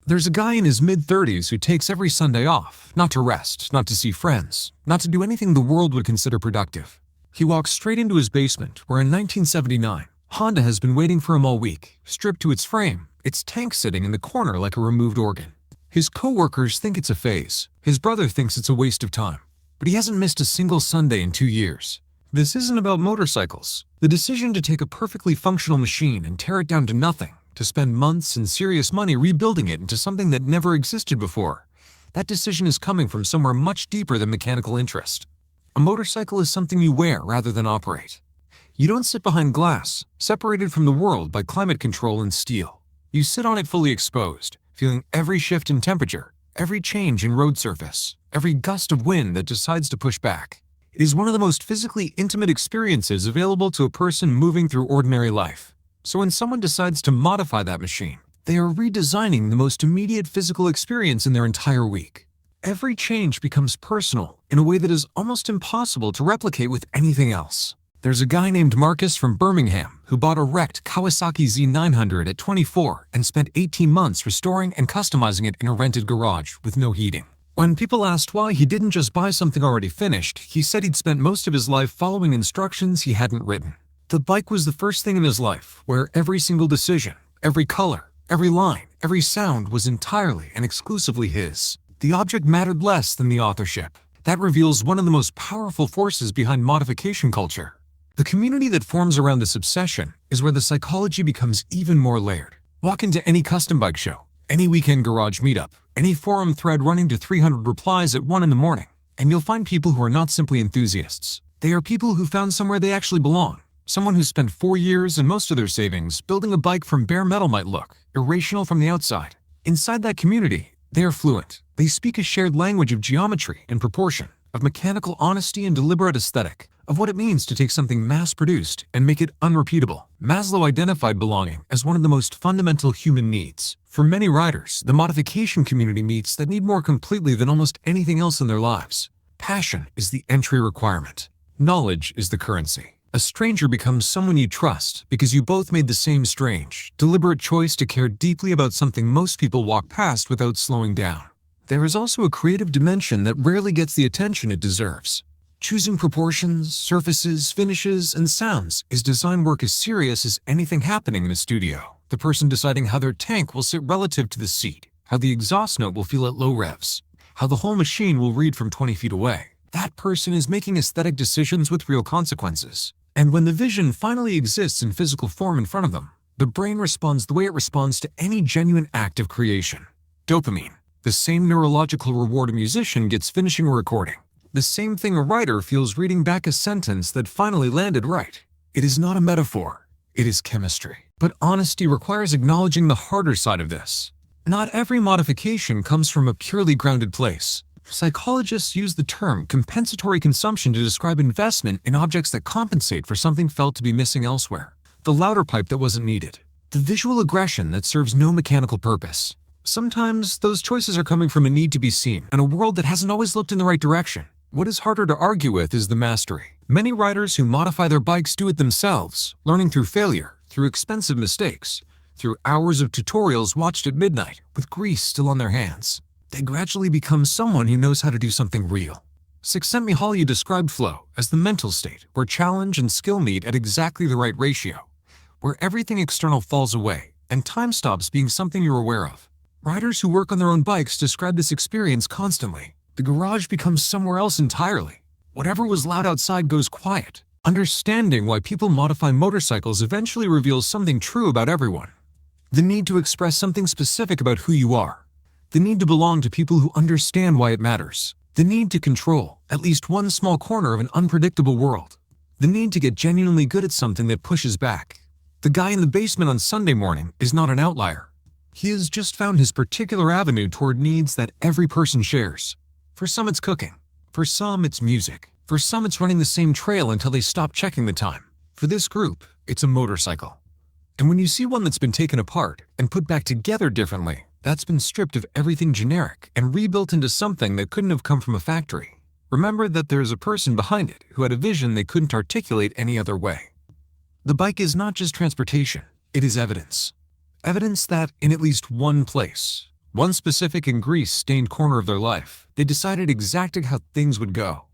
There's a guy in his mid-30s who takes every Sunday off, not to rest, not to see friends, not to do anything the world would consider productive. He walks straight into his basement, where in 1979, Honda has been waiting for him all week, stripped to its frame, its tank sitting in the corner like a removed organ. His co-workers think it's a phase. His brother thinks it's a waste of time. But he hasn't missed a single Sunday in 2 years. This isn't about motorcycles. The decision to take a perfectly functional machine and tear it down to nothing, to spend months and serious money rebuilding it into something that never existed before, that decision is coming from somewhere much deeper than mechanical interest. A motorcycle is something you wear rather than operate. You don't sit behind glass, separated from the world by climate control and steel. You sit on it fully exposed, feeling every shift in temperature, every change in road surface, every gust of wind that decides to push back. It is one of the most physically intimate experiences available to a person moving through ordinary life. So when someone decides to modify that machine, they are redesigning the most immediate physical experience in their entire week. Every change becomes personal in a way that is almost impossible to replicate with anything else. There's a guy named Marcus from Birmingham who bought a wrecked Kawasaki Z900 at 24 and spent 18 months restoring and customizing it in a rented garage with no heating. When people asked why he didn't just buy something already finished, he said he'd spent most of his life following instructions he hadn't written. The bike was the first thing in his life where every single decision, every color, every line, every sound was entirely and exclusively his. The object mattered less than the authorship. That reveals one of the most powerful forces behind modification culture. The community that forms around this obsession is where the psychology becomes even more layered. Walk into any custom bike show, any weekend garage meetup, any forum thread running to 300 replies at 1 in the morning, and you'll find people who are not simply enthusiasts. They are people who found somewhere they actually belong. Someone who spent 4 years and most of their savings building a bike from bare metal might look irrational from the outside. Inside that community, they are fluent. They speak a shared language of geometry and proportion, of mechanical honesty and deliberate aesthetic, of what it means to take something mass-produced and make it unrepeatable. Maslow identified belonging as one of the most fundamental human needs. For many riders, the modification community meets that need more completely than almost anything else in their lives. Passion is the entry requirement. Knowledge is the currency. A stranger becomes someone you trust because you both made the same strange, deliberate choice to care deeply about something most people walk past without slowing down. There is also a creative dimension that rarely gets the attention it deserves. Choosing proportions, surfaces, finishes, and sounds is design work as serious as anything happening in a studio. The person deciding how their tank will sit relative to the seat, how the exhaust note will feel at low revs, how the whole machine will read from 20 feet away. That person is making aesthetic decisions with real consequences. And when the vision finally exists in physical form in front of them, the brain responds the way it responds to any genuine act of creation. Dopamine, the same neurological reward a musician gets finishing a recording. The same thing a writer feels reading back a sentence that finally landed right. It is not a metaphor, it is chemistry. But honesty requires acknowledging the harder side of this. Not every modification comes from a purely grounded place. Psychologists use the term compensatory consumption to describe investment in objects that compensate for something felt to be missing elsewhere. The louder pipe that wasn't needed. The visual aggression that serves no mechanical purpose. Sometimes those choices are coming from a need to be seen and a world that hasn't always looked in the right direction. What is harder to argue with is the mastery. Many riders who modify their bikes do it themselves, learning through failure, through expensive mistakes, through hours of tutorials watched at midnight with grease still on their hands. They gradually become someone who knows how to do something real. Csikszentmihalyi described flow as the mental state where challenge and skill meet at exactly the right ratio, where everything external falls away and time stops being something you're aware of. Riders who work on their own bikes describe this experience constantly. The garage becomes somewhere else entirely. Whatever was loud outside goes quiet. Understanding why people modify motorcycles eventually reveals something true about everyone. The need to express something specific about who you are. The need to belong to people who understand why it matters. The need to control at least one small corner of an unpredictable world. The need to get genuinely good at something that pushes back. The guy in the basement on Sunday morning is not an outlier. He has just found his particular avenue toward needs that every person shares. For some it's cooking. For some it's music. For some it's running the same trail until they stop checking the time. For this group, it's a motorcycle. And when you see one that's been taken apart and put back together differently, that's been stripped of everything generic and rebuilt into something that couldn't have come from a factory, remember that there's a person behind it who had a vision they couldn't articulate any other way. The bike is not just transportation, it is evidence. Evidence that in at least one place, One specific and grease-stained corner of their life, they decided exactly how things would go.